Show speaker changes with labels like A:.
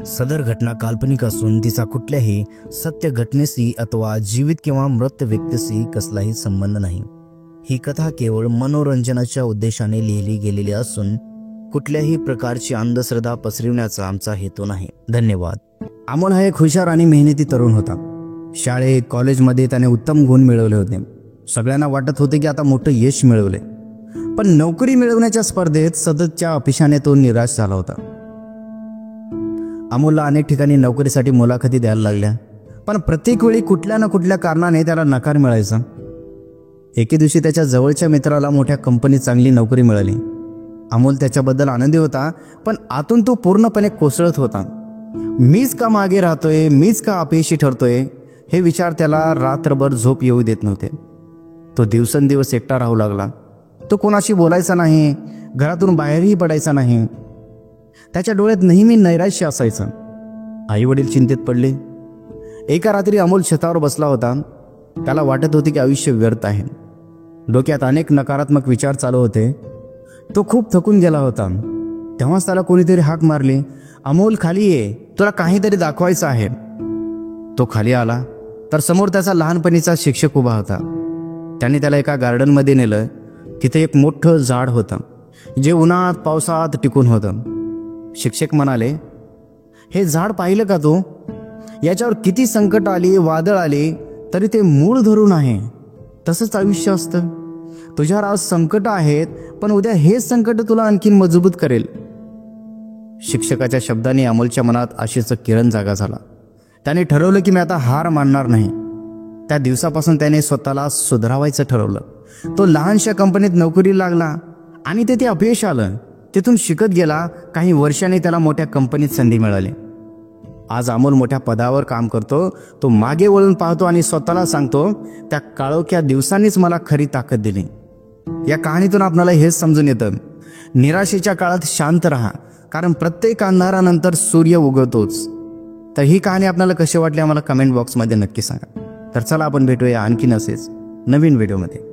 A: सदर घटना काल्पनिक असून तिचा कुठल्याही सत्य घटनेशी अथवा जीवित किंवा मृत व्यक्तीशी कसलाही संबंध नाही। ही कथा केवळ मनोरंजनाच्या उद्देशाने लिहिली गेलेली असून कुठल्याही प्रकारची अंधश्रद्धा पसरविण्याचा आमचा हेतू नाही। धन्यवाद। अमोल हा एक हुशार आणि मेहनती तरुण होता। शाळेत कॉलेजमध्ये त्याने उत्तम गुण मिळवले होते। सगळ्यांना वाटत होते की आता मोठं यश मिळवले, पण नोकरी मिळवण्याच्या स्पर्धेत सततच्या अपयशाने तो निराश झाला होता। अमोलला अनेक ठिकाणी नोकरीसाठी मुलाखती द्यायला लागल्या, पण प्रत्येक वेळी कुठल्या ना कुठल्या कारणाने त्याला नकार मिळायचा। एके दिवशी त्याच्या जवळच्या मित्राला मोठ्या कंपनीत चांगली नोकरी मिळाली। अमोल त्याच्याबद्दल आनंदी होता, पण आतून तो पूर्णपणे कोसळत होता। मीच का मागे राहतोय, मीच का अपयशी ठरतोय, हे विचार त्याला रात्रभर झोप येऊ देत नव्हते। तो दिवसेंदिवस एकटा राहू लागला। तो कोणाशी बोलायचा नाही, घरातून बाहेरही पडायचा नाही। त्याच्या डोळ्यात नेहमी नैराश्य असायचं। आई वडील चिंतेत पडले। एका रात्री अमोल छतावर बसला होता। त्याला वाटत होते की आयुष्य व्यर्थ आहे। डोक्यात अनेक नकारात्मक विचार चालू होते। तो खूप थकून गेला होता। तेव्हाच त्याला कोणीतरी हाक मारली, अमोल खाली ये, तुला काहीतरी दाखवायचं आहे। तो खाली आला तर समोर त्याचा लहानपणीचा शिक्षक उभा होता। त्याने त्याला एका गार्डनमध्ये नेलं। तिथे एक मोठं झाड होतं, जे उन्हात पावसात टिकून होतं। शिक्षक म्हणाले, हे झाड पाहिलं का तू? याच्यावर किती संकट आली, वादळ आली, तरी ते मूळ धरून आहे। तसंच आयुष्य असतं। तुझ्यावर आज संकट आहेत, पण उद्या हेच संकट तुला आणखीन मजबूत करेल। शिक्षकाच्या शब्दांनी अमोलच्या मनात आशेचं किरण जागा झाला। त्याने ठरवलं की मी आता हार मानणार नाही। त्या दिवसापासून त्याने स्वतःला सुधारायचं ठरवलं। तो लहानशा कंपनीत नोकरी लागला आणि तेथे अपयश आलं। तिथून शिकत गेला। काही वर्षांनी त्याला मोठ्या कंपनीत संधी मिळाली। आज अमोल मोठ्या पदावर काम करतो। तो मागे वळून पाहतो आणि स्वतःला सांगतो, त्या काळोख्या दिवसांनीच मला खरी ताकद दिली। या कहाणीतून आपल्याला हेच समजून येतं, निराशेच्या काळात शांत राहा, कारण प्रत्येक अंधारानंतर सूर्य उगवतोच। तर ही कहाणी आपल्याला कशी वाटली आम्हाला कमेंट बॉक्समध्ये नक्की सांगा। तर चला आपण भेटूया आणखीन असेच नवीन व्हिडिओमध्ये।